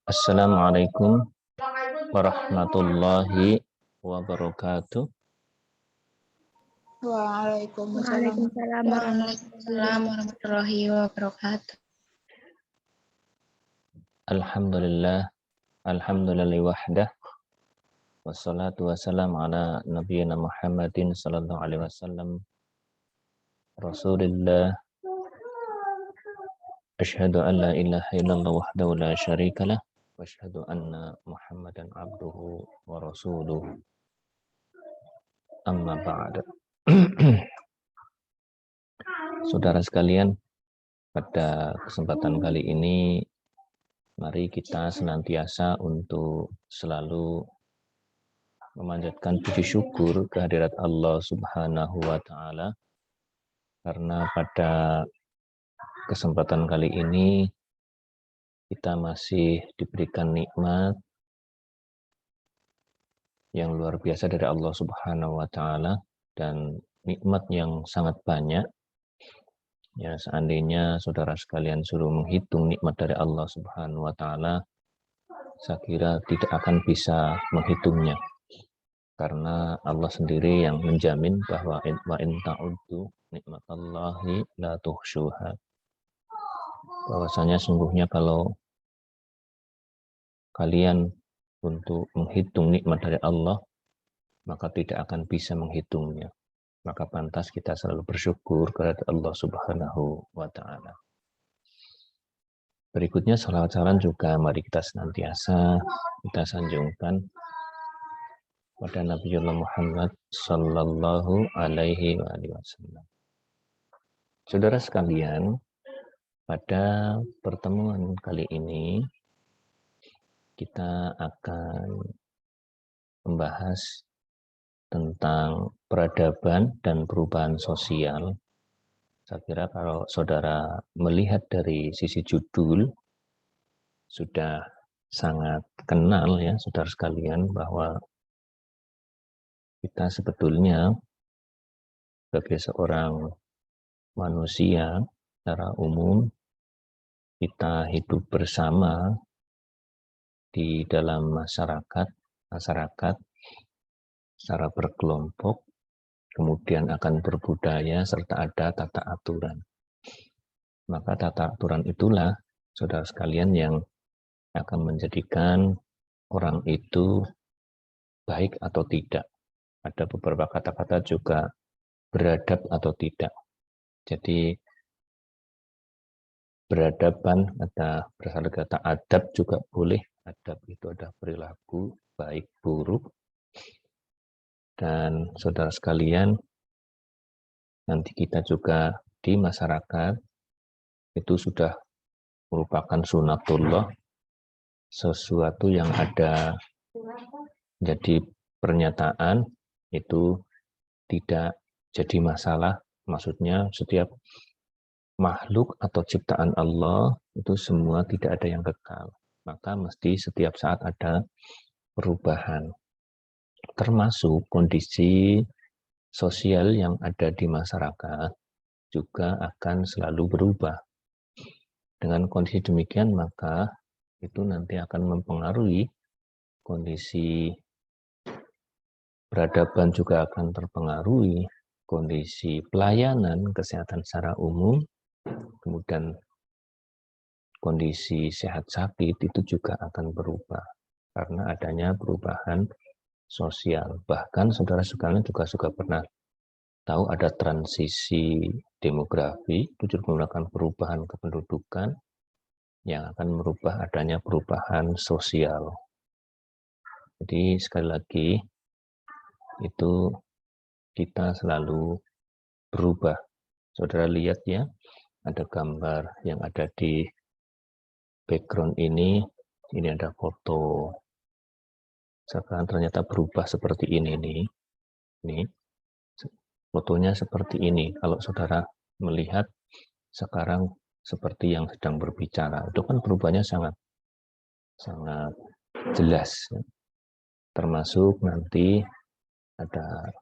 Assalamualaikum warahmatullahi wabarakatuh. Waalaikumsalam warahmatullahi wabarakatuh. Alhamdulillah wahdah. Wassalatu wassalamu ala nabiyyina Muhammadin sallallahu alaihi wasallam. Rasulillah. Asyhadu an la ilaha illallah wahdahu la syarikalah wa asyhadu anna Muhammadan abduhu wa rasuluh. Amma ba'd. Saudara sekalian, pada kesempatan kali ini mari kita senantiasa untuk selalu memanjatkan puji syukur kehadirat Allah Subhanahu wa taala, karena pada kesempatan kali ini kita masih diberikan nikmat yang luar biasa dari Allah Subhanahu wa taala, dan nikmat yang sangat banyak. Ya, seandainya saudara sekalian suruh menghitung nikmat dari Allah Subhanahu wa taala, saya kira tidak akan bisa menghitungnya. Karena Allah sendiri yang menjamin bahwa wa in ta'uddu nikmatallahi la tuhsyuha. Bahwasanya sungguhnya kalau kalian untuk menghitung nikmat dari Allah, maka tidak akan bisa menghitungnya. Maka pantas kita selalu bersyukur kepada Allah Subhanahu wa taala. Berikutnya salawat salam juga mari kita senantiasa kita sanjungkan pada Nabiullah Muhammad sallallahu alaihi wasallam. Saudara sekalian, pada pertemuan kali ini kita akan membahas tentang peradaban dan perubahan sosial. Saya kira kalau saudara melihat dari sisi judul, sudah sangat kenal ya saudara sekalian bahwa kita sebetulnya sebagai seorang manusia secara umum, kita hidup bersama di dalam masyarakat secara berkelompok, kemudian akan berbudaya serta ada tata aturan. Maka tata aturan itulah saudara sekalian yang akan menjadikan orang itu baik atau tidak. Ada beberapa kata-kata juga beradab atau tidak. Jadi beradaban ada berasal dari kata adab juga boleh. Adab itu ada perilaku baik buruk. Dan saudara sekalian, nanti kita juga di masyarakat itu sudah merupakan sunatullah, sesuatu yang ada jadi pernyataan itu tidak jadi masalah. Maksudnya setiap makhluk atau ciptaan Allah itu semua tidak ada yang kekal. Maka mesti setiap saat ada perubahan. Termasuk kondisi sosial yang ada di masyarakat juga akan selalu berubah. Dengan kondisi demikian maka itu nanti akan mempengaruhi kondisi peradaban, juga akan terpengaruhi kondisi pelayanan kesehatan secara umum, kemudian kondisi sehat sakit itu juga akan berubah karena adanya perubahan sosial. Bahkan saudara sekalian juga pernah tahu ada transisi demografi, itu juga menggunakan perubahan kependudukan yang akan merubah adanya perubahan sosial. Jadi sekali lagi itu kita selalu berubah. Saudara lihat ya, ada gambar yang ada di background ini ada foto. Sekarang ternyata berubah seperti ini nih. Nih, fotonya seperti ini. Kalau saudara melihat sekarang seperti yang sedang berbicara, itu kan perubahannya sangat jelas. Termasuk nanti ada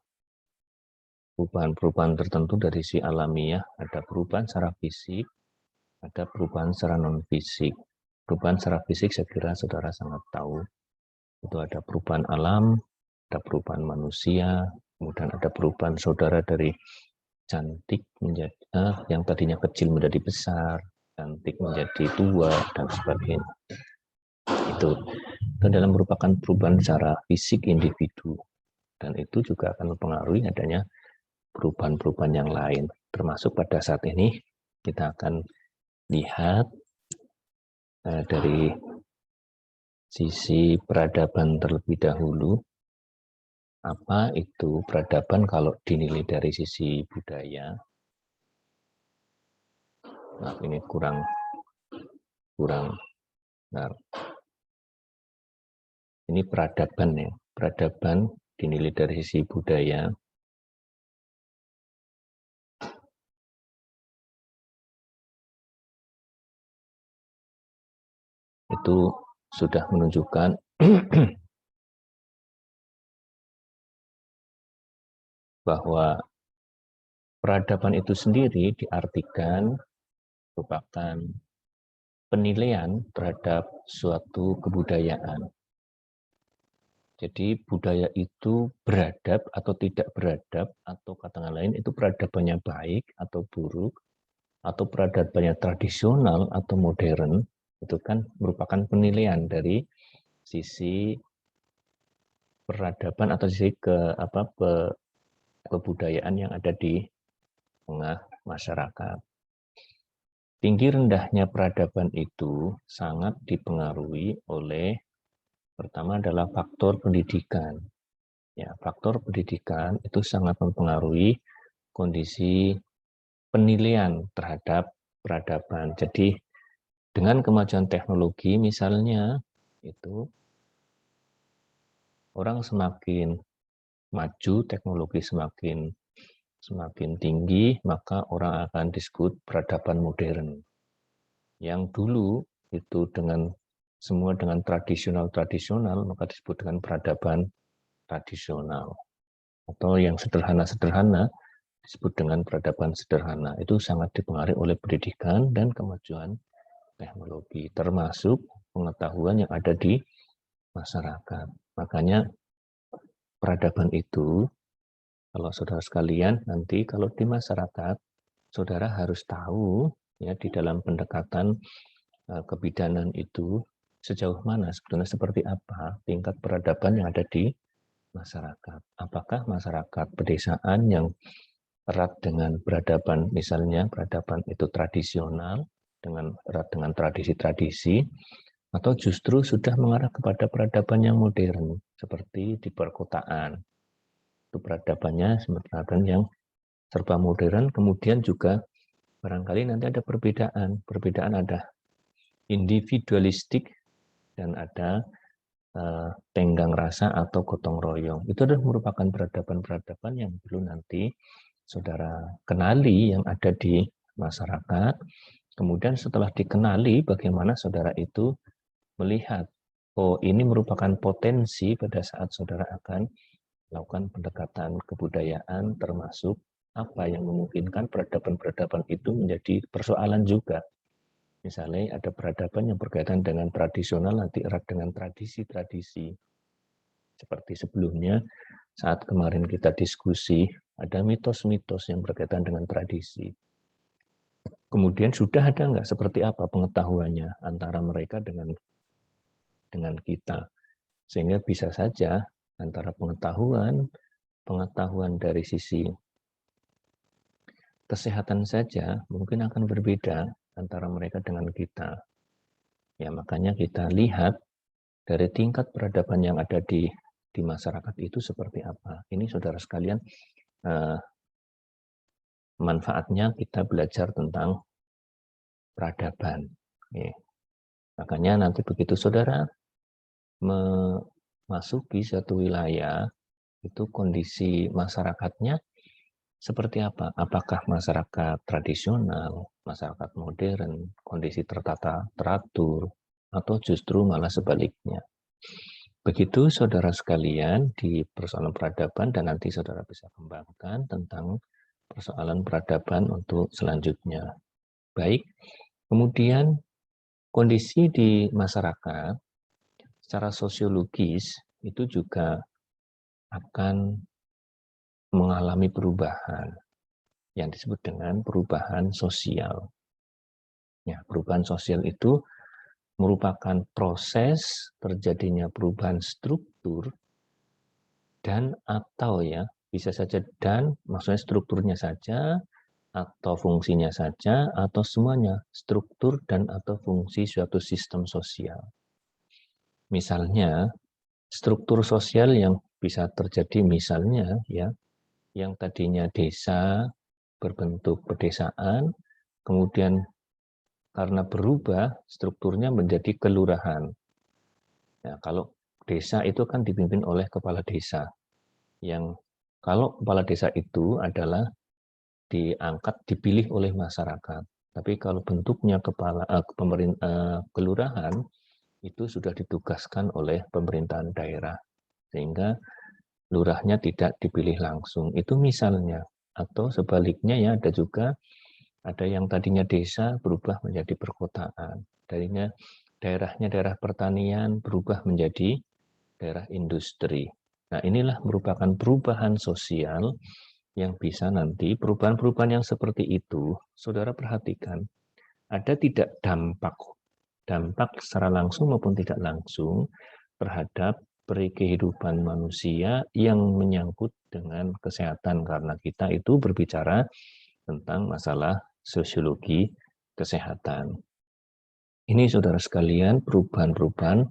perubahan-perubahan tertentu dari si alamiah, ada perubahan secara fisik, ada perubahan secara non-fisik. Perubahan secara fisik saya kira saudara sangat tahu. Itu ada perubahan alam, ada perubahan manusia, kemudian ada perubahan saudara dari cantik menjadi yang tadinya kecil menjadi besar, cantik menjadi tua, dan sebagainya. Itu adalah merupakan perubahan secara fisik individu, dan itu juga akan mempengaruhi adanya perubahan-perubahan yang lain. Termasuk pada saat ini kita akan lihat dari sisi peradaban terlebih dahulu. Apa itu peradaban kalau dinilai dari sisi budaya? Nah, ini kurang. Nah, ini peradaban ya. Peradaban dinilai dari sisi budaya. Itu sudah menunjukkan bahwa peradaban itu sendiri diartikan merupakan penilaian terhadap suatu kebudayaan. Jadi budaya itu beradab atau tidak beradab, atau kata lain itu peradabannya baik atau buruk, atau peradabannya tradisional atau modern, itu kan merupakan penilaian dari sisi peradaban atau sisi kebudayaan yang ada di tengah masyarakat. Tinggi rendahnya peradaban itu sangat dipengaruhi oleh, pertama adalah faktor pendidikan. Ya, faktor pendidikan itu sangat mempengaruhi kondisi penilaian terhadap peradaban. Jadi dengan kemajuan teknologi misalnya, itu orang semakin maju, teknologi semakin tinggi, maka orang akan disebut peradaban modern. Yang dulu itu semua dengan tradisional, maka disebut dengan peradaban tradisional. Atau yang sederhana-sederhana disebut dengan peradaban sederhana. Itu sangat dipengaruhi oleh pendidikan dan kemajuan teknologi, termasuk pengetahuan yang ada di masyarakat. Makanya peradaban itu, kalau saudara sekalian, nanti kalau di masyarakat, saudara harus tahu ya di dalam pendekatan kebidanan itu sejauh mana sebetulnya, seperti apa tingkat peradaban yang ada di masyarakat. Apakah masyarakat pedesaan yang erat dengan peradaban, misalnya peradaban itu tradisional, dengan erat dengan tradisi-tradisi, atau justru sudah mengarah kepada peradaban yang modern, seperti di perkotaan. Itu peradabannya peradaban yang serba modern, kemudian juga barangkali nanti ada perbedaan. Perbedaan ada individualistik dan ada tenggang rasa atau gotong royong. Itu adalah merupakan peradaban-peradaban yang perlu nanti saudara kenali yang ada di masyarakat. Kemudian setelah dikenali, bagaimana saudara itu melihat, oh ini merupakan potensi pada saat saudara akan melakukan pendekatan kebudayaan, termasuk apa yang memungkinkan peradaban-peradaban itu menjadi persoalan juga. Misalnya ada peradaban yang berkaitan dengan tradisional, nanti erat dengan tradisi-tradisi. Seperti sebelumnya, saat kemarin kita diskusi, ada mitos-mitos yang berkaitan dengan tradisi. Kemudian sudah ada nggak seperti apa pengetahuannya antara mereka dengan kita. Sehingga bisa saja antara pengetahuan dari sisi kesehatan saja mungkin akan berbeda antara mereka dengan kita. Ya, makanya kita lihat dari tingkat peradaban yang ada di masyarakat itu seperti apa. Ini saudara sekalian, manfaatnya kita belajar tentang peradaban. Ya. Makanya nanti begitu saudara memasuki satu wilayah, itu kondisi masyarakatnya seperti apa? Apakah masyarakat tradisional, masyarakat modern, kondisi tertata, teratur, atau justru malah sebaliknya. Begitu saudara sekalian di persoalan peradaban, dan nanti saudara bisa kembangkan tentang persoalan peradaban untuk selanjutnya. Baik, kemudian kondisi di masyarakat secara sosiologis itu juga akan mengalami perubahan yang disebut dengan perubahan sosial. Ya, perubahan sosial itu merupakan proses terjadinya perubahan struktur dan atau ya, bisa saja dan, maksudnya strukturnya saja, atau fungsinya saja, atau semuanya, struktur dan atau fungsi suatu sistem sosial. Misalnya, struktur sosial yang bisa terjadi misalnya ya, yang tadinya desa berbentuk pedesaan, kemudian karena berubah strukturnya menjadi kelurahan. Ya, kalau desa itu kan dipimpin oleh kepala desa, yang kalau kepala desa itu adalah diangkat, dipilih oleh masyarakat. Tapi kalau bentuknya kelurahan, itu sudah ditugaskan oleh pemerintahan daerah. Sehingga lurahnya tidak dipilih langsung. Itu misalnya. Atau sebaliknya ya, ada yang tadinya desa berubah menjadi perkotaan. Daerahnya daerah pertanian berubah menjadi daerah industri. Nah, inilah merupakan perubahan sosial yang bisa nanti, perubahan-perubahan yang seperti itu, saudara perhatikan, ada tidak dampak secara langsung maupun tidak langsung terhadap kehidupan manusia yang menyangkut dengan kesehatan, karena kita itu berbicara tentang masalah sosiologi kesehatan. Ini saudara sekalian perubahan-perubahan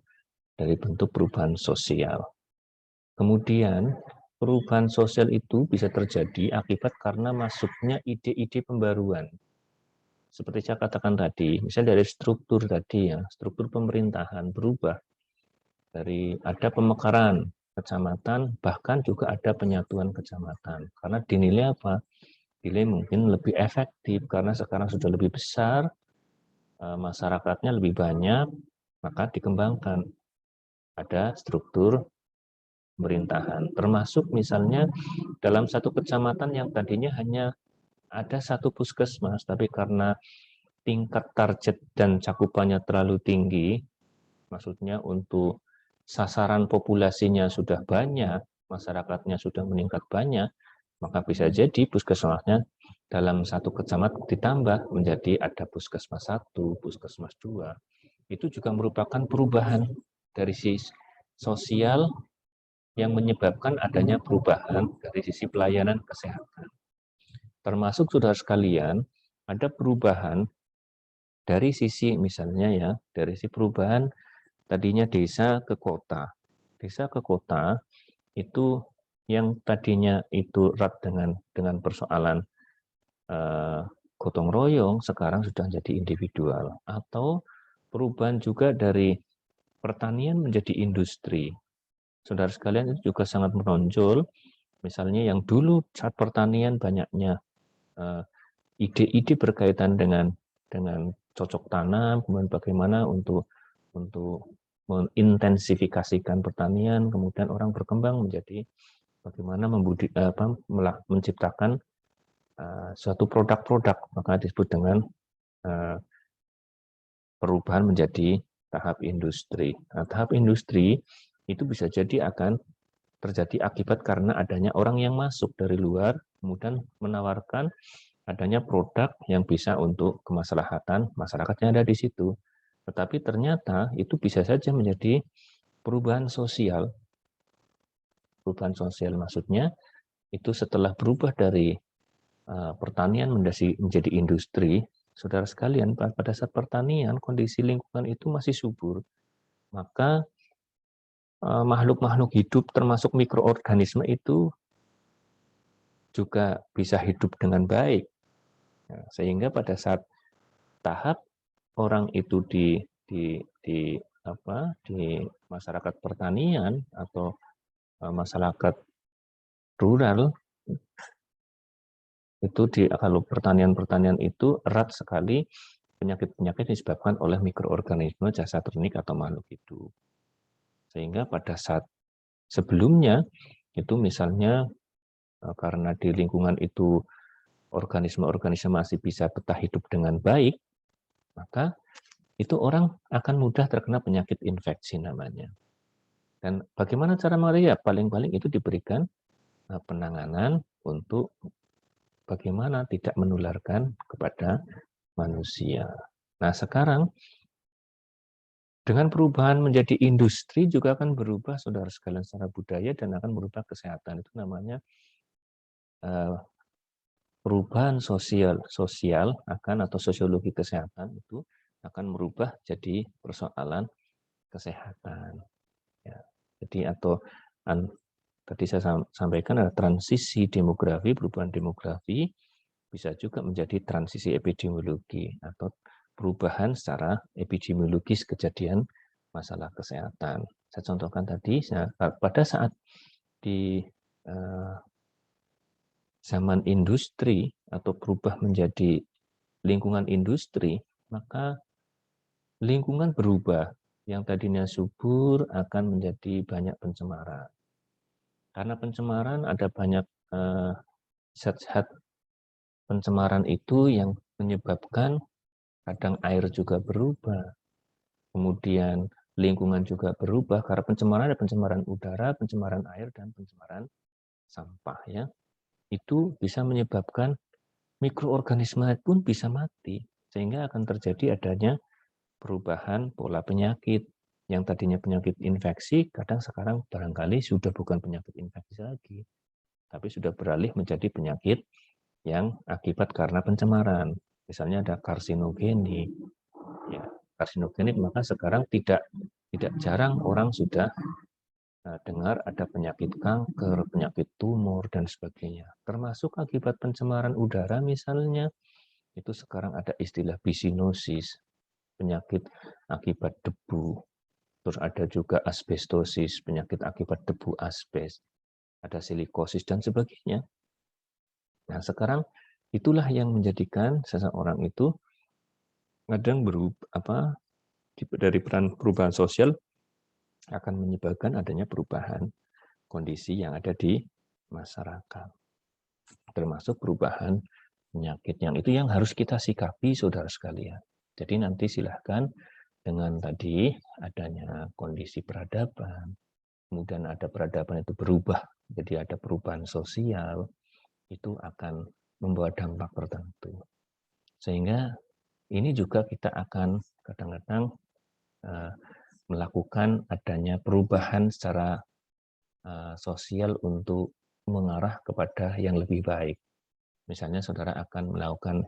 dari bentuk perubahan sosial. Kemudian perubahan sosial itu bisa terjadi akibat karena masuknya ide-ide pembaruan. Seperti saya katakan tadi, misalnya dari struktur tadi ya, struktur pemerintahan berubah. Dari ada pemekaran kecamatan, bahkan juga ada penyatuan kecamatan. Karena dinilai apa? Dinilai mungkin lebih efektif, karena sekarang sudah lebih besar, masyarakatnya lebih banyak, maka dikembangkan. Ada struktur pemerintahan. Termasuk misalnya dalam satu kecamatan yang tadinya hanya ada satu puskesmas, tapi karena tingkat target dan cakupannya terlalu tinggi, maksudnya untuk sasaran populasinya sudah banyak, masyarakatnya sudah meningkat banyak, maka bisa jadi puskesmasnya dalam satu kecamatan ditambah menjadi ada puskesmas 1, puskesmas 2. Itu juga merupakan perubahan dari sisi sosial yang menyebabkan adanya perubahan dari sisi pelayanan kesehatan. Termasuk saudara sekalian, ada perubahan dari sisi misalnya ya, dari sisi perubahan tadinya desa ke kota. Desa ke kota itu yang tadinya itu erat dengan persoalan gotong royong, sekarang sudah jadi individual. Atau perubahan juga dari pertanian menjadi industri. Saudara sekalian, itu juga sangat menonjol. Misalnya yang dulu saat pertanian banyaknya ide-ide berkaitan dengan cocok tanam, kemudian bagaimana untuk mengintensifikasikan pertanian, kemudian orang berkembang menjadi bagaimana menciptakan suatu produk-produk, maka disebut dengan perubahan menjadi tahap industri. Nah, tahap industri itu bisa jadi akan terjadi akibat karena adanya orang yang masuk dari luar, kemudian menawarkan adanya produk yang bisa untuk kemaslahatan masyarakat yang ada di situ. Tetapi ternyata itu bisa saja menjadi perubahan sosial. Perubahan sosial maksudnya itu setelah berubah dari pertanian menjadi industri, saudara sekalian, pada saat pertanian kondisi lingkungan itu masih subur, maka makhluk-makhluk hidup termasuk mikroorganisme itu juga bisa hidup dengan baik. Sehingga pada saat tahap orang itu di masyarakat pertanian atau masyarakat rural itu kalau pertanian itu erat sekali penyakit-penyakit disebabkan oleh mikroorganisme jasatronik atau makhluk hidup. Sehingga pada saat sebelumnya itu misalnya karena di lingkungan itu organisme-organisme masih bisa betah hidup dengan baik, maka itu orang akan mudah terkena penyakit infeksi namanya. Dan bagaimana cara mengatasi? Ya, paling-paling itu diberikan penanganan untuk bagaimana tidak menularkan kepada manusia. Nah, sekarang dengan perubahan menjadi industri juga akan berubah, saudara sekalian, secara budaya dan akan merubah kesehatan. Itu namanya perubahan sosial akan atau sosiologi kesehatan itu akan merubah jadi persoalan kesehatan. Ya. Jadi tadi saya sampaikan ada transisi demografi, perubahan demografi bisa juga menjadi transisi epidemiologi atau perubahan secara epidemiologis kejadian masalah kesehatan. Saya contohkan tadi, pada saat di zaman industri atau berubah menjadi lingkungan industri, maka lingkungan berubah. Yang tadinya subur akan menjadi banyak pencemaran. Karena pencemaran ada banyak zat-zat pencemaran itu yang menyebabkan kadang air juga berubah. Kemudian lingkungan juga berubah karena pencemaran ada pencemaran udara, pencemaran air, dan pencemaran sampah. Ya, itu bisa menyebabkan mikroorganisme pun bisa mati, sehingga akan terjadi adanya perubahan pola penyakit. Yang tadinya penyakit infeksi, kadang sekarang barangkali sudah bukan penyakit infeksi lagi, tapi sudah beralih menjadi penyakit yang akibat karena pencemaran. Misalnya ada karsinogenik. Ya, karsinogenik, maka sekarang tidak jarang orang sudah dengar ada penyakit kanker, penyakit tumor, dan sebagainya. Termasuk akibat pencemaran udara misalnya, itu sekarang ada istilah bisinosis, penyakit akibat debu. Terus ada juga asbestosis, penyakit akibat debu asbes. Ada silikosis dan sebagainya. Nah, sekarang itulah yang menjadikan seseorang itu kadang dari perubahan sosial akan menyebabkan adanya perubahan kondisi yang ada di masyarakat. Termasuk perubahan penyakit yang harus kita sikapi, saudara sekalian. Jadi nanti silahkan dengan tadi adanya kondisi peradaban, kemudian ada peradaban itu berubah, jadi ada perubahan sosial, itu akan membawa dampak tertentu. Sehingga ini juga kita akan kadang-kadang melakukan adanya perubahan secara sosial untuk mengarah kepada yang lebih baik. Misalnya saudara akan melakukan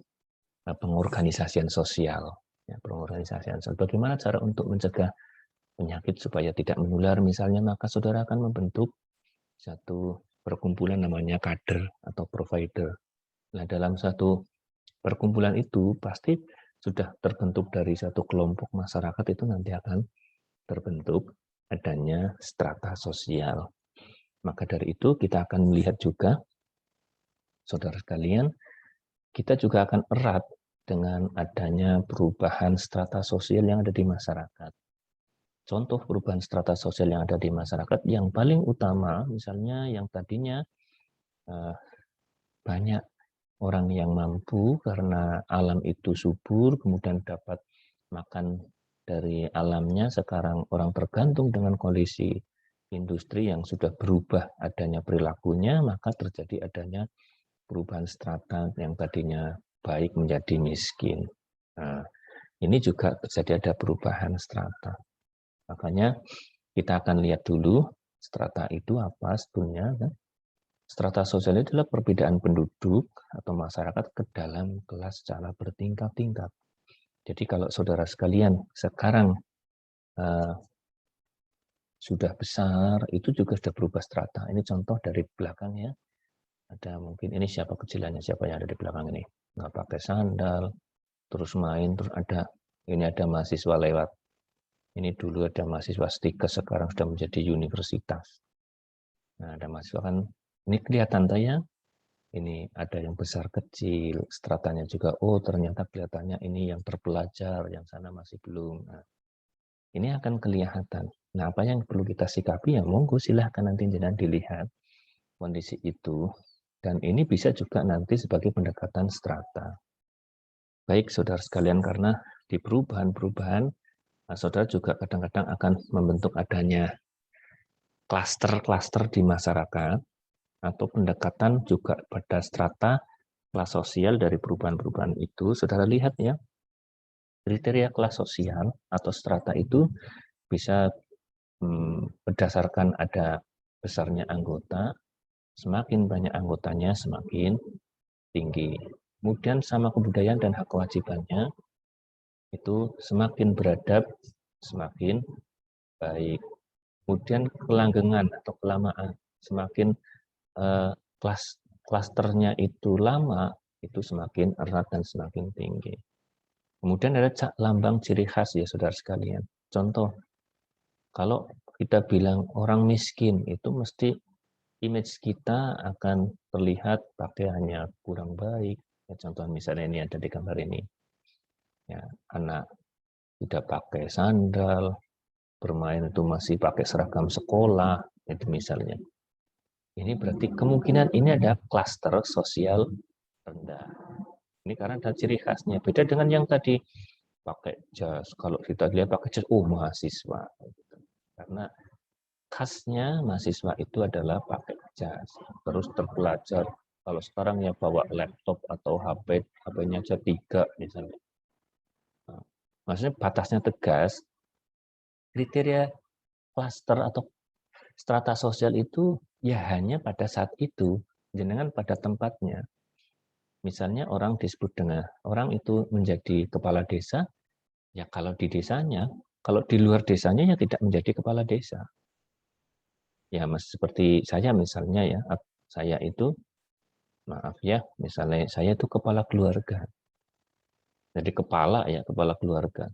pengorganisasian sosial. Ya, pengorganisasian sosial. Bagaimana cara untuk mencegah penyakit supaya tidak menular misalnya, maka saudara akan membentuk satu perkumpulan namanya kader atau provider. Nah, dalam satu perkumpulan itu pasti sudah terbentuk dari satu kelompok masyarakat, itu nanti akan terbentuk adanya strata sosial. Maka dari itu kita akan melihat juga, saudara sekalian, kita juga akan erat dengan adanya perubahan strata sosial yang ada di masyarakat. Contoh perubahan strata sosial yang ada di masyarakat yang paling utama, misalnya yang tadinya banyak orang yang mampu karena alam itu subur, kemudian dapat makan dari alamnya, sekarang orang tergantung dengan kondisi industri yang sudah berubah adanya perilakunya, maka terjadi adanya perubahan strata yang tadinya baik menjadi miskin. Nah, ini juga terjadi ada perubahan strata. Makanya kita akan lihat dulu strata itu apa sebetulnya. Strata sosial itu adalah perbedaan penduduk atau masyarakat ke dalam kelas secara bertingkat-tingkat. Jadi kalau saudara sekalian sekarang sudah besar, itu juga sudah berubah strata. Ini contoh dari belakang ya. Ada mungkin ini siapa kecilannya, siapa yang ada di belakang ini. Nggak pakai sandal, terus main, terus ini ada mahasiswa lewat. Ini dulu ada mahasiswa stikes, sekarang sudah menjadi universitas. Nah, ada mahasiswa kan, ini kelihatan ya, ini ada yang besar kecil, stratanya juga, oh ternyata kelihatannya ini yang terpelajar, yang sana masih belum. Nah, ini akan kelihatan. Nah, apa yang perlu kita sikapi ya monggo silahkan nanti jangan dilihat kondisi itu. Dan ini bisa juga nanti sebagai pendekatan strata. Baik saudara sekalian, karena di perubahan-perubahan, saudara juga kadang-kadang akan membentuk adanya klaster-klaster di masyarakat, atau pendekatan juga pada strata kelas sosial dari perubahan-perubahan itu. Saudara lihat ya, kriteria kelas sosial atau strata itu bisa berdasarkan ada besarnya anggota, semakin banyak anggotanya semakin tinggi. Kemudian sama kebudayaan dan hak kewajibannya itu semakin beradab, semakin baik. Kemudian kelanggengan atau kelamaan, semakin klasternya itu lama, itu semakin erat dan semakin tinggi. Kemudian ada lambang ciri khas ya saudara sekalian. Contoh, kalau kita bilang orang miskin, itu mesti image kita akan terlihat pakaiannya kurang baik. Ya, contoh misalnya ini ada di gambar ini. Ya, anak tidak pakai sandal, bermain itu masih pakai seragam sekolah, itu misalnya. Ini berarti kemungkinan ini ada klaster sosial rendah. Ini karena ada ciri khasnya. Beda dengan yang tadi pakai jas. Kalau kita lihat pakai jas, oh mahasiswa. Karena khasnya mahasiswa itu adalah pakai jas, terus terpelajar. Kalau sekarang ya bawa laptop atau HP, HP-nya aja 3 misalnya. Nah, maksudnya batasnya tegas, kriteria klaster atau strata sosial itu ya hanya pada saat itu, jenengan pada tempatnya. Misalnya orang disebut dengan, orang itu menjadi kepala desa, ya kalau di desanya, kalau di luar desanya ya tidak menjadi kepala desa. Ya, seperti saya misalnya ya, saya itu, maaf ya, misalnya saya itu kepala keluarga. Jadi kepala ya, kepala keluarga.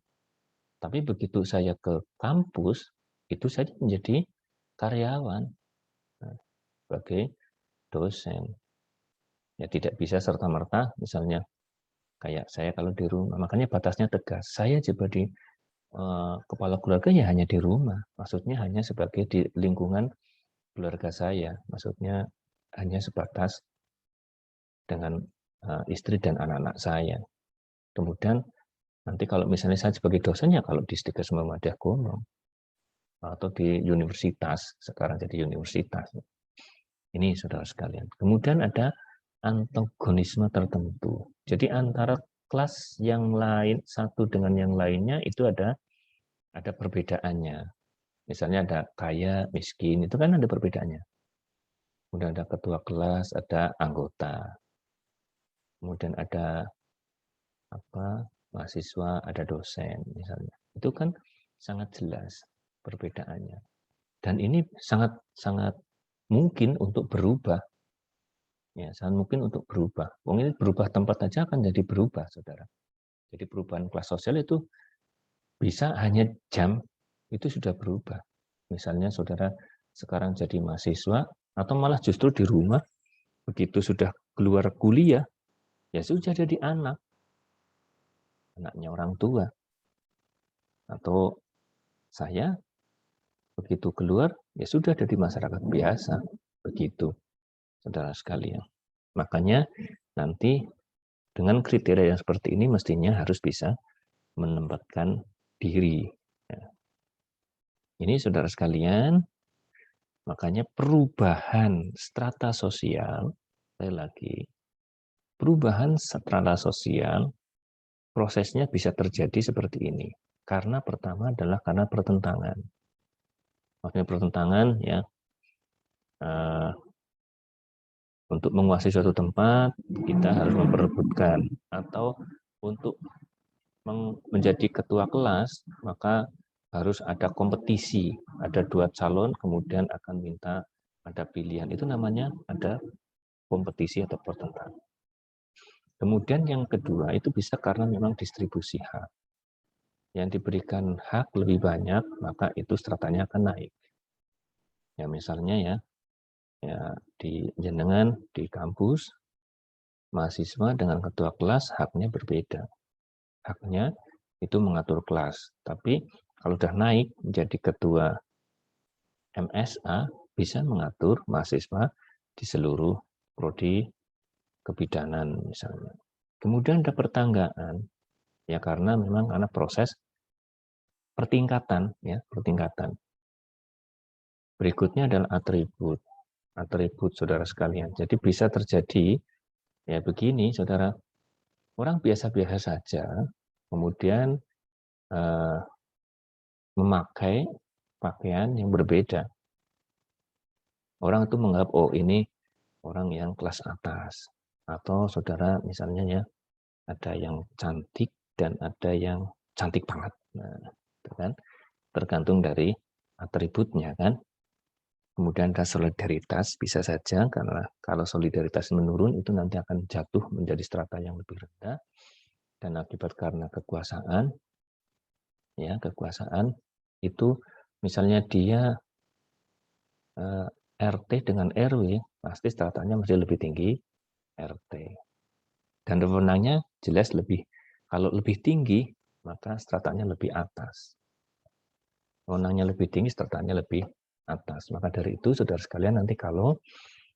Tapi begitu saya ke kampus, itu saya menjadi karyawan, sebagai dosen. Ya tidak bisa serta-merta, misalnya kayak saya kalau di rumah, makanya batasnya tegas. Saya sebagai kepala keluarga ya hanya di rumah, maksudnya hanya sebagai di lingkungan keluarga saya, maksudnya hanya sebatas dengan istri dan anak-anak saya. Kemudian nanti kalau misalnya saya sebagai dosen ya kalau di Stikes Muhammadiyah Gunung atau di universitas, sekarang jadi universitas. Ini saudara sekalian. Kemudian ada antagonisme tertentu. Jadi antara kelas yang lain satu dengan yang lainnya itu ada perbedaannya. Misalnya ada kaya, miskin, itu kan ada perbedaannya. Kemudian ada ketua kelas, ada anggota. Kemudian ada mahasiswa, ada dosen misalnya. Itu kan sangat jelas perbedaannya. Dan ini sangat mungkin untuk berubah. Ya, sangat mungkin untuk berubah. Ini berubah tempat saja akan jadi berubah, saudara. Jadi perubahan kelas sosial itu bisa hanya jam itu sudah berubah. Misalnya saudara sekarang jadi mahasiswa atau malah justru di rumah, begitu sudah keluar kuliah, ya sudah jadi anaknya orang tua. Atau saya begitu keluar, ya sudah jadi masyarakat biasa. Begitu, saudara sekalian. Makanya nanti dengan kriteria yang seperti ini mestinya harus bisa menempatkan diri. Ini saudara sekalian, makanya perubahan strata sosial, sekali lagi, perubahan strata sosial, prosesnya bisa terjadi seperti ini. Karena pertama adalah karena pertentangan. Maksudnya pertentangan ya, untuk menguasai suatu tempat, kita harus memperebutkan. Atau untuk menjadi ketua kelas, maka harus ada kompetisi. Ada 2 calon, kemudian akan minta ada pilihan. Itu namanya ada kompetisi atau pertentangan. Kemudian yang kedua, itu bisa karena memang distribusi hak. Yang diberikan hak lebih banyak, maka itu stratanya akan naik. Ya misalnya ya di jenengan di kampus, mahasiswa dengan ketua kelas haknya berbeda. Haknya itu mengatur kelas. Tapi kalau sudah naik menjadi ketua MSA, bisa mengatur mahasiswa di seluruh prodi kebidanan misalnya. Kemudian ada pertanggaan. Ya karena memang karena proses pertingkatan, ya pertingkatan. Berikutnya adalah atribut. Atribut saudara sekalian. Jadi bisa terjadi ya begini, saudara. Orang biasa-biasa saja, kemudian memakai pakaian yang berbeda. Orang itu menganggap, oh ini orang yang kelas atas. Atau saudara misalnya ya, ada yang cantik dan ada yang cantik banget. Nah, itu kan tergantung dari atributnya kan. Kemudian ada solidaritas, bisa saja karena kalau solidaritas menurun itu nanti akan jatuh menjadi strata yang lebih rendah. Dan akibat karena kekuasaan, ya kekuasaan itu misalnya dia RT dengan RW, pasti stratanya masih lebih tinggi RT. Dan wewenangnya jelas lebih, kalau lebih tinggi, maka stratanya lebih atas. Wewenangnya lebih tinggi, stratanya lebih atas. Maka dari itu, saudara sekalian, nanti kalau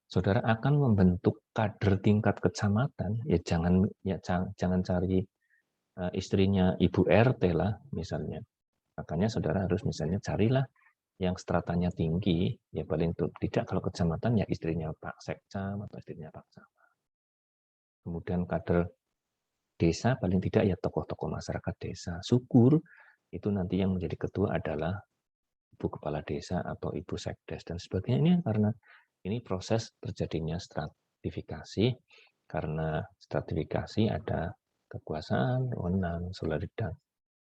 saudara akan membentuk kader tingkat kecamatan, ya jangan cari istrinya Ibu RT lah, misalnya. Makanya saudara harus misalnya carilah yang stratanya tinggi, ya paling tidak kalau kecamatan ya istrinya Pak Sekcam atau istrinya Pak Camat. Kemudian kader desa paling tidak ya tokoh-tokoh masyarakat desa. Syukur itu nanti yang menjadi ketua adalah Ibu Kepala Desa atau Ibu Sekdes dan sebagainya. Ini karena ini proses terjadinya stratifikasi, karena stratifikasi ada kekuasaan, wewenang, solidaritas.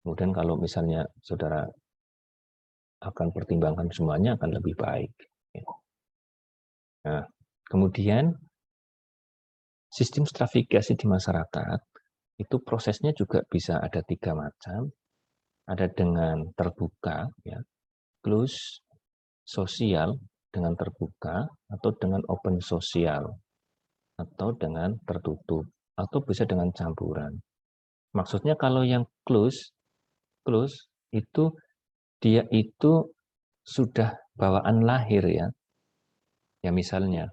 Kemudian kalau misalnya saudara akan pertimbangkan semuanya akan lebih baik. Nah, kemudian sistem stratifikasi di masyarakat itu prosesnya juga bisa ada 3 macam. Ada dengan terbuka, ya, close sosial dengan terbuka, atau dengan open sosial, atau dengan tertutup, atau bisa dengan campuran. Maksudnya kalau yang close itu dia itu sudah bawaan lahir ya. Ya misalnya,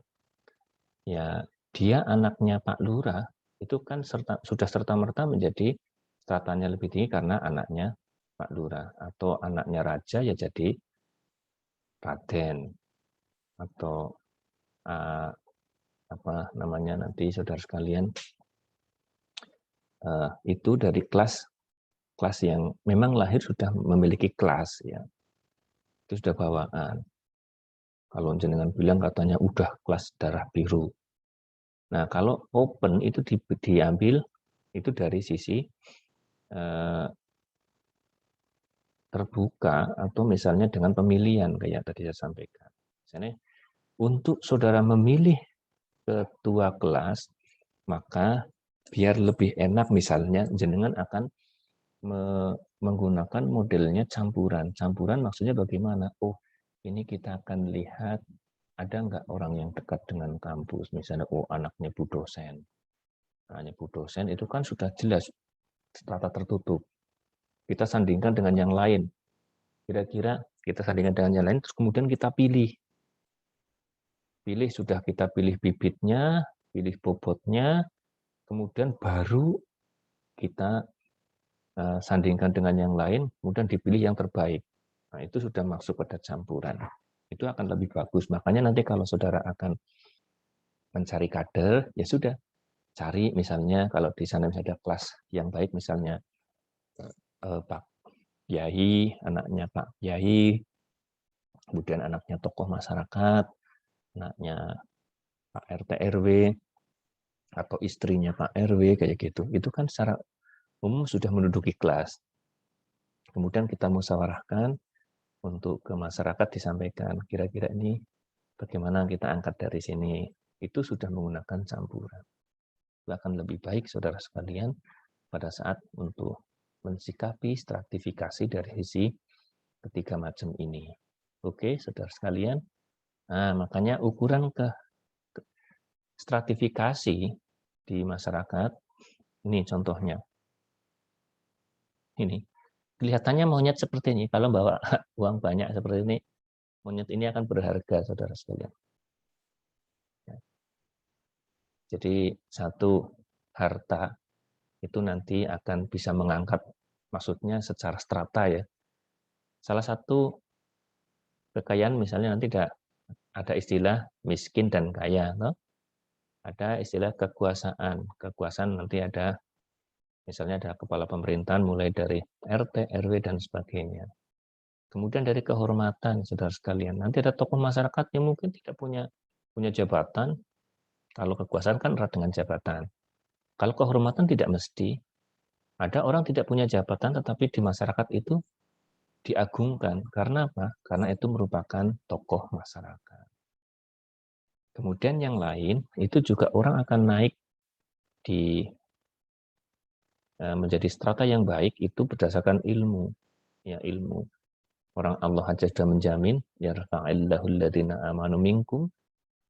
ya dia anaknya Pak Lurah, itu kan sudah serta-merta menjadi stratanya lebih tinggi karena anaknya Pak Lurah. Atau anaknya Raja ya jadi Raden. Atau apa namanya nanti saudara sekalian, itu dari kelas yang memang lahir sudah memiliki kelas ya. Itu sudah bawaan. Kalau jenengan bilang katanya udah kelas darah biru. Nah, kalau open itu diambil itu dari sisi terbuka atau misalnya dengan pemilihan kayak tadi saya sampaikan. Misalnya untuk saudara memilih ketua kelas, maka biar lebih enak misalnya jenengan akan menggunakan modelnya campuran. Campuran maksudnya bagaimana? Oh, ini kita akan lihat ada nggak orang yang dekat dengan kampus. Misalnya, oh anaknya Bu dosen. Anaknya Bu dosen itu kan sudah jelas strata tertutup. Kita sandingkan dengan yang lain. Kira-kira kita sandingkan dengan yang lain, terus kemudian kita pilih. Sudah kita pilih bibitnya, pilih bobotnya, kemudian baru kita sandingkan dengan yang lain, kemudian dipilih yang terbaik. Nah, itu sudah masuk pada campuran. Itu akan lebih bagus. Makanya nanti kalau saudara akan mencari kader, ya sudah. Cari misalnya kalau di sana misalnya ada kelas yang baik, misalnya Pak Yai, anaknya Pak Yai, kemudian anaknya tokoh masyarakat, anaknya Pak RT RW, atau istrinya Pak RW, kayak gitu. Itu kan secara umum sudah menduduki kelas. Kemudian kita musyawarahkan untuk ke masyarakat, disampaikan kira-kira ini bagaimana kita angkat dari sini. Itu sudah menggunakan campuran. Itu akan lebih baik saudara sekalian pada saat untuk mensikapi stratifikasi dari sisi ketiga macam ini. Oke, saudara sekalian. Nah, makanya ukuran ke stratifikasi di masyarakat ini contohnya. Ini kelihatannya monyet seperti ini. Kalau bawa uang banyak seperti ini, monyet ini akan berharga, saudara sekalian. Jadi satu, harta itu nanti akan bisa mengangkat, maksudnya secara strata ya. Salah satu kekayaan misalnya nanti ada istilah miskin dan kaya, no? Ada istilah kekuasaan. Kekuasaan nanti ada, misalnya ada kepala pemerintahan mulai dari RT, RW, dan sebagainya. Kemudian dari kehormatan, saudara sekalian. Nanti ada tokoh masyarakat yang mungkin tidak punya jabatan. Kalau kekuasaan kan erat dengan jabatan. Kalau kehormatan tidak mesti. Ada orang tidak punya jabatan, tetapi di masyarakat itu diagungkan. Karena apa? Karena itu merupakan tokoh masyarakat. Kemudian yang lain, itu juga orang akan naik di menjadi strata yang baik itu berdasarkan ilmu. Ya, ilmu. Orang Allah aja sudah menjamin, yarfa'illahu alladhina amanu minkum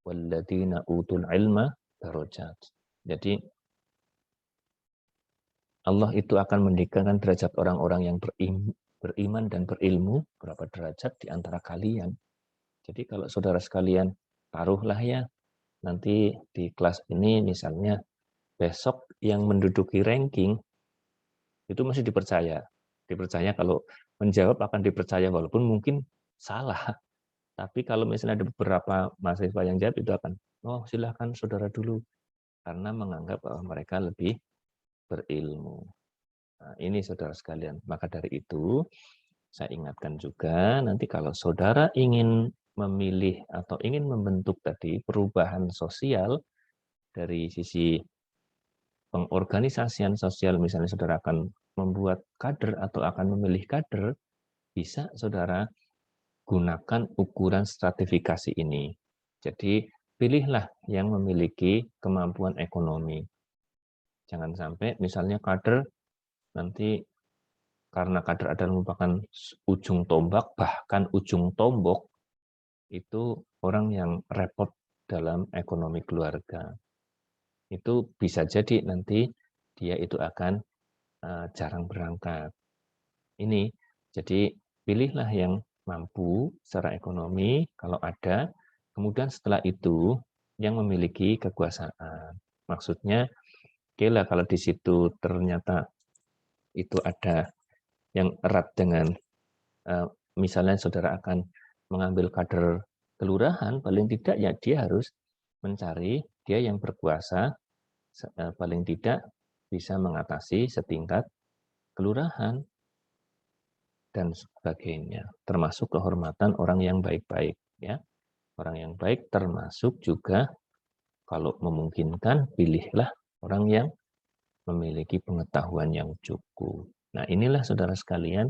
walladzina utul ilma darajat. Jadi Allah itu akan meninggikan derajat orang-orang yang beriman dan berilmu berapa derajat di antara kalian. Jadi kalau saudara sekalian, taruhlah ya, nanti di kelas ini misalnya besok yang menduduki ranking itu masih dipercaya. Dipercaya kalau menjawab akan dipercaya walaupun mungkin salah. Tapi kalau misalnya ada beberapa mahasiswa yang jawab itu akan, oh silahkan saudara dulu. Karena menganggap bahwa mereka lebih berilmu. Nah, ini saudara sekalian. Maka dari itu, saya ingatkan juga nanti kalau saudara ingin memilih atau ingin membentuk tadi perubahan sosial dari sisi pengorganisasian sosial, misalnya saudara akan membuat kader atau akan memilih kader, bisa saudara gunakan ukuran stratifikasi ini. Jadi pilihlah yang memiliki kemampuan ekonomi. Jangan sampai misalnya kader nanti karena kader adalah merupakan ujung tombak, bahkan ujung tombok, itu orang yang repot dalam ekonomi keluarga. Itu bisa jadi nanti dia itu akan jarang berangkat. Ini, jadi pilihlah yang mampu secara ekonomi kalau ada, kemudian setelah itu yang memiliki kekuasaan. Maksudnya, oke lah kalau di situ ternyata itu ada yang erat dengan, misalnya saudara akan mengambil kader kelurahan, paling tidak ya dia harus mencari dia yang berkuasa, paling tidak bisa mengatasi setingkat kelurahan dan sebagainya, termasuk kehormatan orang yang baik-baik, ya. Orang yang baik termasuk juga kalau memungkinkan pilihlah orang yang memiliki pengetahuan yang cukup. Nah, inilah saudara sekalian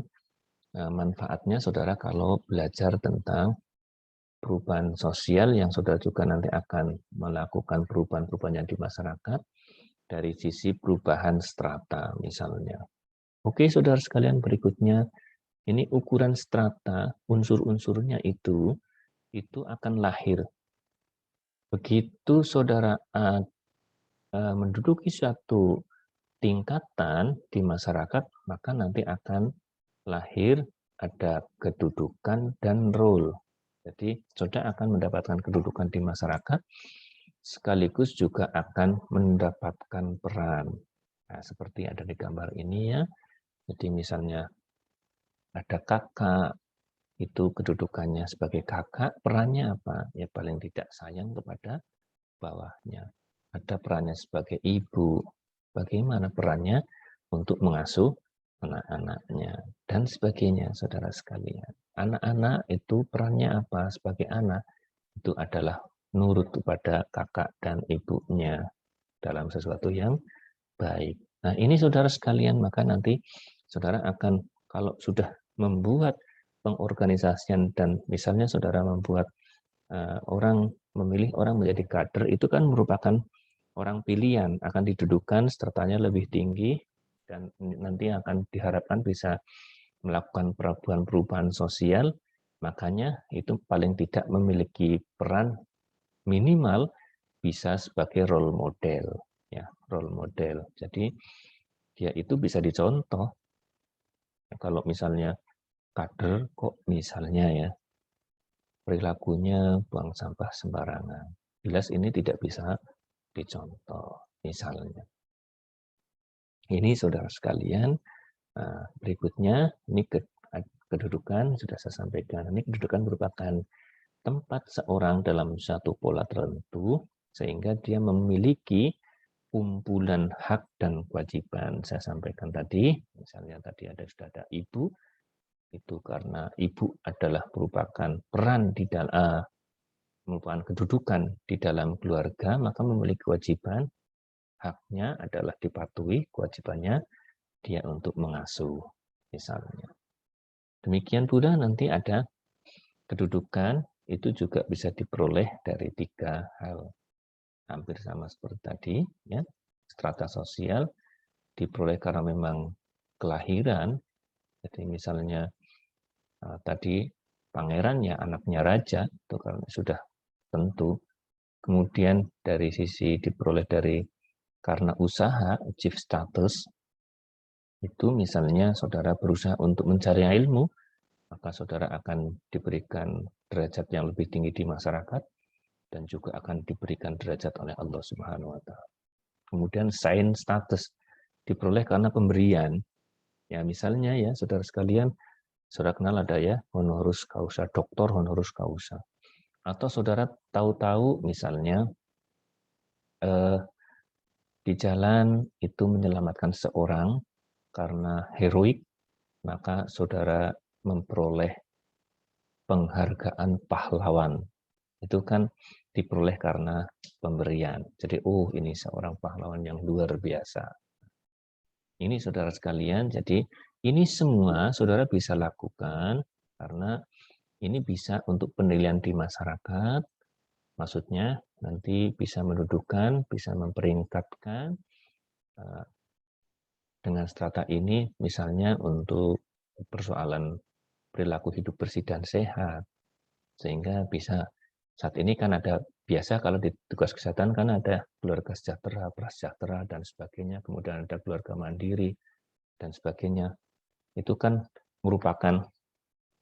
manfaatnya saudara kalau belajar tentang perubahan sosial yang saudara juga nanti akan melakukan perubahan-perubahan yang di masyarakat dari sisi perubahan strata misalnya. Oke, saudara sekalian, berikutnya ini ukuran strata, unsur-unsurnya itu akan lahir. Begitu saudara menduduki suatu tingkatan di masyarakat, maka nanti akan lahir ada kedudukan dan role. Jadi saudara akan mendapatkan kedudukan di masyarakat, sekaligus juga akan mendapatkan peran. Nah, seperti ada di gambar ini ya. Jadi misalnya ada kakak, itu kedudukannya sebagai kakak, perannya apa? Ya paling tidak sayang kepada bawahnya. Ada perannya sebagai ibu, bagaimana perannya untuk mengasuh anak-anaknya, dan sebagainya, saudara sekalian. Anak-anak itu perannya apa sebagai anak? Itu adalah nurut kepada kakak dan ibunya dalam sesuatu yang baik. Nah, ini saudara sekalian, maka nanti saudara akan, kalau sudah membuat pengorganisasian dan misalnya saudara membuat orang memilih orang menjadi kader, itu kan merupakan orang pilihan, akan didudukan sertanya lebih tinggi dan nanti akan diharapkan bisa melakukan perubahan-perubahan sosial, makanya itu paling tidak memiliki peran minimal bisa sebagai role model, ya, role model. Jadi dia itu bisa dicontoh. Kalau misalnya kader kok misalnya ya perilakunya buang sampah sembarangan, jelas ini tidak bisa dicontoh misalnya. Ini saudara sekalian, berikutnya ini kedudukan sudah saya sampaikan. Ini kedudukan merupakan tempat seorang dalam satu pola tertentu sehingga dia memiliki kumpulan hak dan kewajiban. Saya sampaikan tadi, misalnya tadi sudah ada ibu, itu karena ibu adalah merupakan peran di dalam merupakan kedudukan di dalam keluarga, maka memiliki kewajiban, haknya adalah dipatuhi, kewajibannya dia untuk mengasuh, misalnya. Demikian pula nanti ada kedudukan, itu juga bisa diperoleh dari 3 hal. Hampir sama seperti tadi, ya. Strata sosial diperoleh karena memang kelahiran, jadi misalnya tadi pangerannya, anaknya raja, itu karena sudah tentu. Kemudian dari sisi diperoleh dari karena usaha, achieve status, itu misalnya saudara berusaha untuk mencari ilmu, maka saudara akan diberikan derajat yang lebih tinggi di masyarakat, dan juga akan diberikan derajat oleh Allah Subhanahu wa Ta'ala. Kemudian sign status diperoleh karena pemberian. Ya, misalnya ya, saudara sekalian, saudara kenal ada ya, honoris causa, doktor honoris causa. Atau saudara tahu-tahu misalnya di jalan itu menyelamatkan seorang karena heroik, maka saudara memperoleh penghargaan pahlawan. Itu kan diperoleh karena pemberian. Jadi, oh ini seorang pahlawan yang luar biasa. Ini saudara sekalian, jadi ini semua saudara bisa lakukan karena ini bisa untuk penilaian di masyarakat, maksudnya nanti bisa mendudukan, bisa memperingkatkan dengan strata ini, misalnya untuk persoalan perilaku hidup bersih dan sehat, sehingga bisa saat ini kan ada biasa kalau di tugas kesehatan kan ada keluarga sejahtera, prasejahtera dan sebagainya, kemudian ada keluarga mandiri dan sebagainya. Itu kan merupakan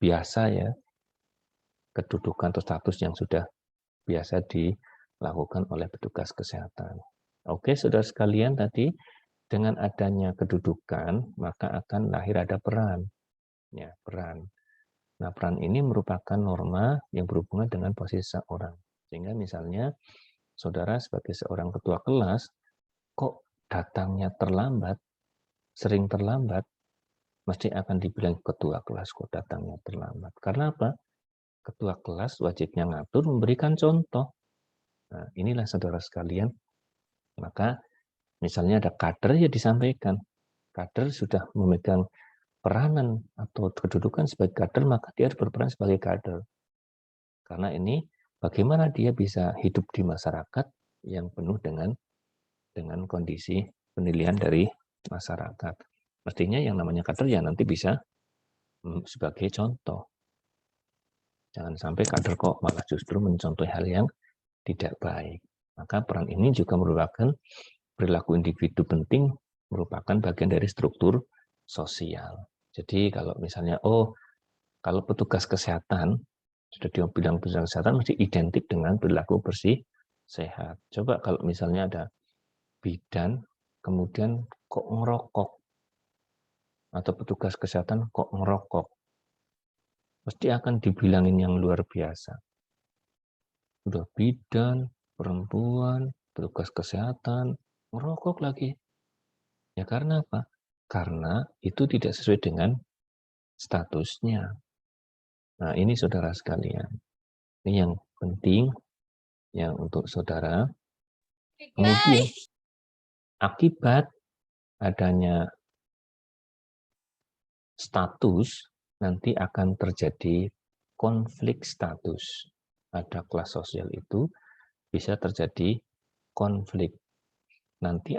biasa ya, kedudukan atau status yang sudah biasa dilakukan oleh petugas kesehatan. Oke, saudara sekalian, tadi dengan adanya kedudukan maka akan lahir ada peran. Ya, peran. Nah, peran ini merupakan norma yang berhubungan dengan posisi seorang. Sehingga misalnya saudara sebagai seorang ketua kelas kok datangnya terlambat, sering terlambat, mesti akan dibilang ketua kelas kok datangnya terlambat. Karena apa? Ketua kelas wajibnya ngatur, memberikan contoh. Nah, inilah saudara sekalian. Maka misalnya ada kader ya disampaikan. Kader sudah memegang peranan atau kedudukan sebagai kader, maka dia harus berperan sebagai kader. Karena ini bagaimana dia bisa hidup di masyarakat yang penuh dengan kondisi penilaian dari masyarakat. Mestinya yang namanya kader ya nanti bisa sebagai contoh. Jangan sampai kader kok malah justru mencontohi hal yang tidak baik. Maka peran ini juga merupakan perilaku individu penting, merupakan bagian dari struktur sosial. Jadi kalau misalnya, kalau petugas kesehatan, sudah dibilang petugas kesehatan mesti identik dengan perilaku bersih, sehat. Coba kalau misalnya ada bidan, kemudian kok ngerokok, atau petugas kesehatan kok ngerokok, pasti akan dibilangin yang luar biasa. Udah bidan, perempuan, petugas kesehatan, ngerokok lagi. Ya karena apa? Karena itu tidak sesuai dengan statusnya. Nah ini saudara sekalian. Ini yang penting yang untuk saudara. Kemudian akibat adanya status nanti akan terjadi konflik status. Ada kelas sosial itu bisa terjadi konflik. Nanti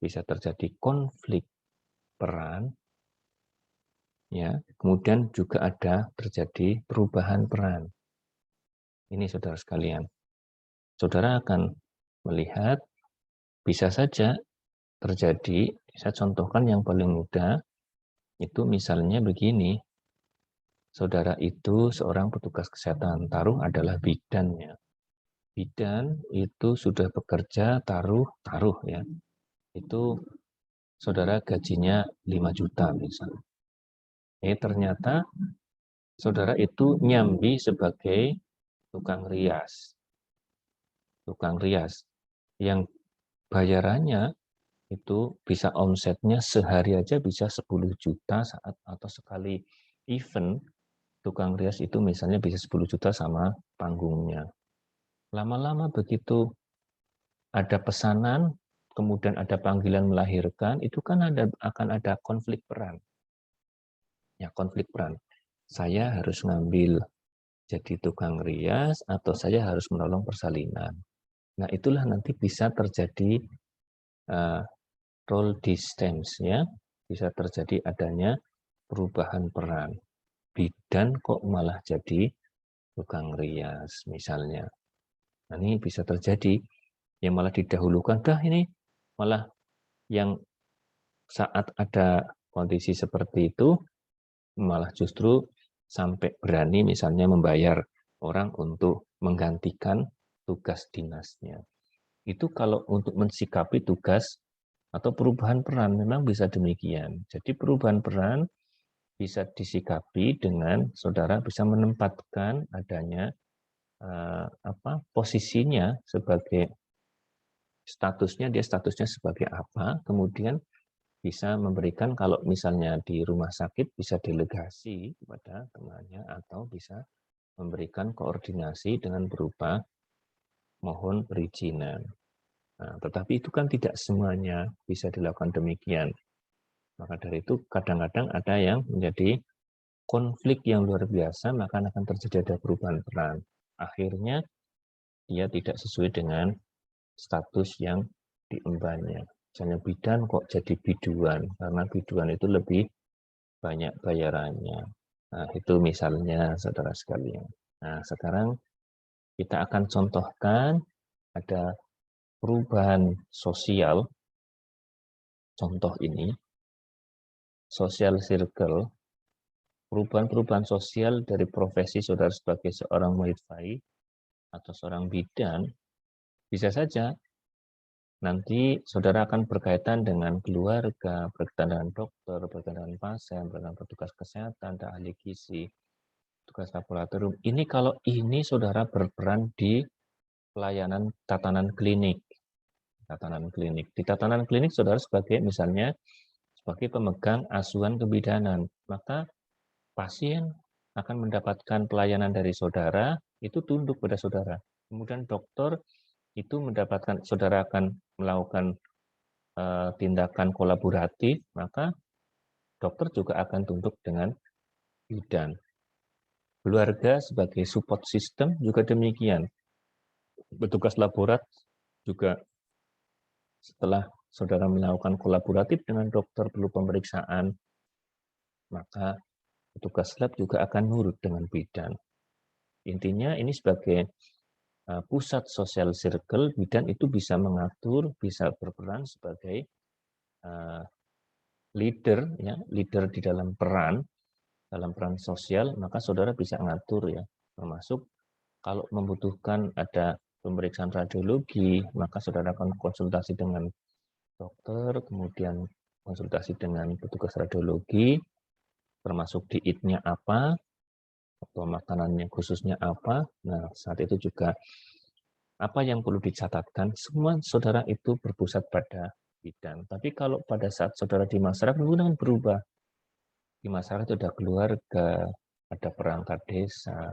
bisa terjadi konflik peran, ya. Kemudian juga ada terjadi perubahan peran. Ini saudara sekalian. Saudara akan melihat bisa saja terjadi, saya contohkan yang paling mudah, itu misalnya begini, saudara itu seorang petugas kesehatan, taruh adalah bidannya. Bidan itu sudah bekerja taruh ya, itu saudara gajinya 5 juta misalnya. Ternyata saudara itu nyambi sebagai tukang rias. Tukang rias yang bayarannya itu bisa omsetnya sehari aja bisa 10 juta saat atau sekali event tukang rias itu misalnya bisa 10 juta sama panggungnya. Lama-lama begitu ada pesanan, kemudian ada panggilan melahirkan, itu kan akan ada konflik peran. Ya, konflik peran. Saya harus ngambil jadi tukang rias atau saya harus menolong persalinan. Nah, itulah nanti bisa terjadi role distance, ya. Bisa terjadi adanya perubahan peran. Bidan kok malah jadi tukang rias misalnya. Nah, ini bisa terjadi yang malah didahulukan, ini malah yang saat ada kondisi seperti itu malah justru sampai berani misalnya membayar orang untuk menggantikan tugas dinasnya. Itu kalau untuk mensikapi tugas atau perubahan peran memang bisa demikian. Jadi perubahan peran bisa disikapi dengan saudara bisa menempatkan adanya posisinya sebagai dia statusnya sebagai apa, kemudian bisa memberikan kalau misalnya di rumah sakit bisa delegasi kepada temannya atau bisa memberikan koordinasi dengan berupa mohon perizinan. Nah, tetapi itu kan tidak semuanya bisa dilakukan demikian. Maka dari itu kadang-kadang ada yang menjadi konflik yang luar biasa, maka akan terjadi ada perubahan peran. Akhirnya dia tidak sesuai dengan status yang diembannya. Misalnya bidan kok jadi biduan, karena biduan itu lebih banyak bayarannya. Nah, itu misalnya saudara sekalian. Nah, sekarang kita akan contohkan ada perubahan sosial. Contoh ini, social circle, perubahan-perubahan sosial dari profesi saudara sebagai seorang midwife atau seorang bidan, bisa saja nanti saudara akan berkaitan dengan keluarga, berkaitan dengan dokter, berkaitan dengan pasien, berkaitan dengan petugas kesehatan, dan ahli gizi, tugas laboratorium. Ini kalau ini saudara berperan di pelayanan tatanan klinik. Tatanan klinik. Di tatanan klinik saudara sebagai misalnya sebagai pemegang asuhan kebidanan, maka pasien akan mendapatkan pelayanan dari saudara, itu tunduk pada saudara. Kemudian dokter itu mendapatkan, saudara akan melakukan tindakan kolaboratif, maka dokter juga akan tunduk dengan bidan. Keluarga sebagai support system juga demikian. Petugas laborat juga setelah saudara melakukan kolaboratif dengan dokter perlu pemeriksaan, maka petugas lab juga akan nurut dengan bidan. Intinya ini sebagai pusat social circle, bidan itu bisa mengatur, bisa berperan sebagai leader, ya, leader di dalam peran sosial, maka saudara bisa ngatur, ya, termasuk kalau membutuhkan ada pemeriksaan radiologi, maka saudara akan konsultasi dengan dokter, kemudian konsultasi dengan petugas radiologi, termasuk dietnya apa, atau makanannya khususnya apa. Nah, saat itu juga apa yang perlu dicatatkan, semua saudara itu berpusat pada bidan. Tapi kalau pada saat saudara di masyarakat, mungkin berubah. Di masyarakat itu ada keluarga, ada perangkat desa,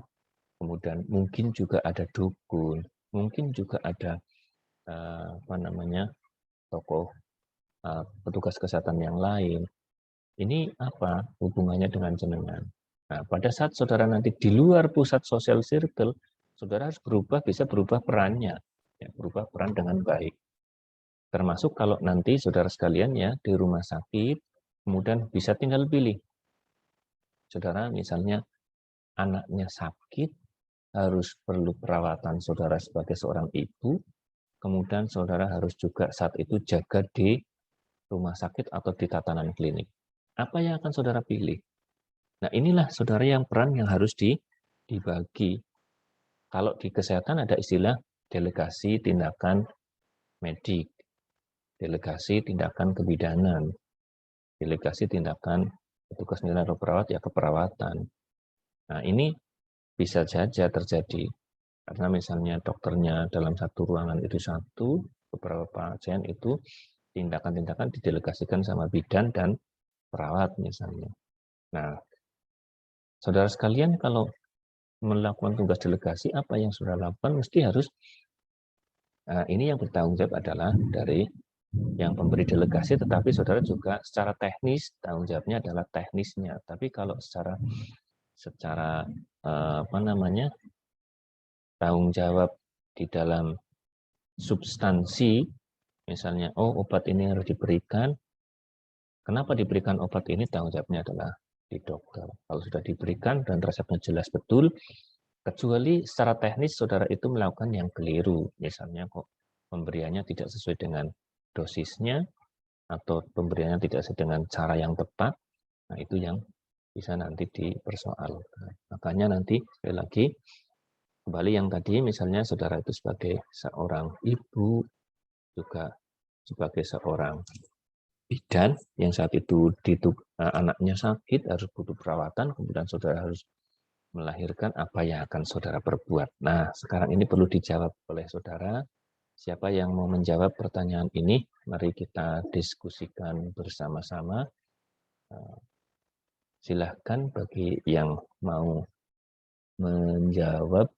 kemudian mungkin juga ada dukun, mungkin juga ada tokoh petugas kesehatan yang lain. Ini apa hubungannya dengan jenengan? Nah, pada saat saudara nanti di luar pusat social circle, saudara harus bisa berubah perannya, ya, berubah peran dengan baik. Termasuk kalau nanti saudara sekalian ya di rumah sakit, kemudian bisa tinggal pilih. Saudara misalnya anaknya sakit, harus perlu perawatan saudara sebagai seorang ibu, kemudian saudara harus juga saat itu jaga di rumah sakit atau di tatanan klinik. Apa yang akan saudara pilih? Nah, inilah saudara yang peran yang harus dibagi. Kalau di kesehatan ada istilah delegasi tindakan medik. delegasi tindakan kebidanan, delegasi tindakan petugas militer atau perawat ya keperawatan. Nah, ini bisa saja terjadi karena misalnya dokternya dalam satu ruangan itu satu, beberapa pasien itu tindakan-tindakan didelegasikan sama bidan dan perawat misalnya. Nah, saudara sekalian kalau melakukan tugas delegasi, apa yang saudara lakukan mesti harus, ini yang bertanggung jawab adalah dari yang pemberi delegasi, tetapi saudara juga secara teknis, tanggung jawabnya adalah teknisnya. Tapi kalau secara tanggung jawab di dalam substansi, misalnya, oh obat ini harus diberikan, kenapa diberikan obat ini, tanggung jawabnya adalah di dokter. Kalau sudah diberikan dan resepnya jelas betul, kecuali secara teknis saudara itu melakukan yang keliru, misalnya kok pemberiannya tidak sesuai dengan dosisnya, atau pemberiannya tidak sesuai dengan cara yang tepat, nah itu yang bisa nanti dipersoalkan. Makanya nanti sekali lagi, kembali yang tadi misalnya saudara itu sebagai seorang ibu, juga sebagai seorang bidan yang saat itu anaknya sakit, harus butuh perawatan, kemudian saudara harus melahirkan, apa yang akan saudara perbuat. Nah, sekarang ini perlu dijawab oleh saudara. Siapa yang mau menjawab pertanyaan ini? Mari kita diskusikan bersama-sama. Silahkan bagi yang mau menjawab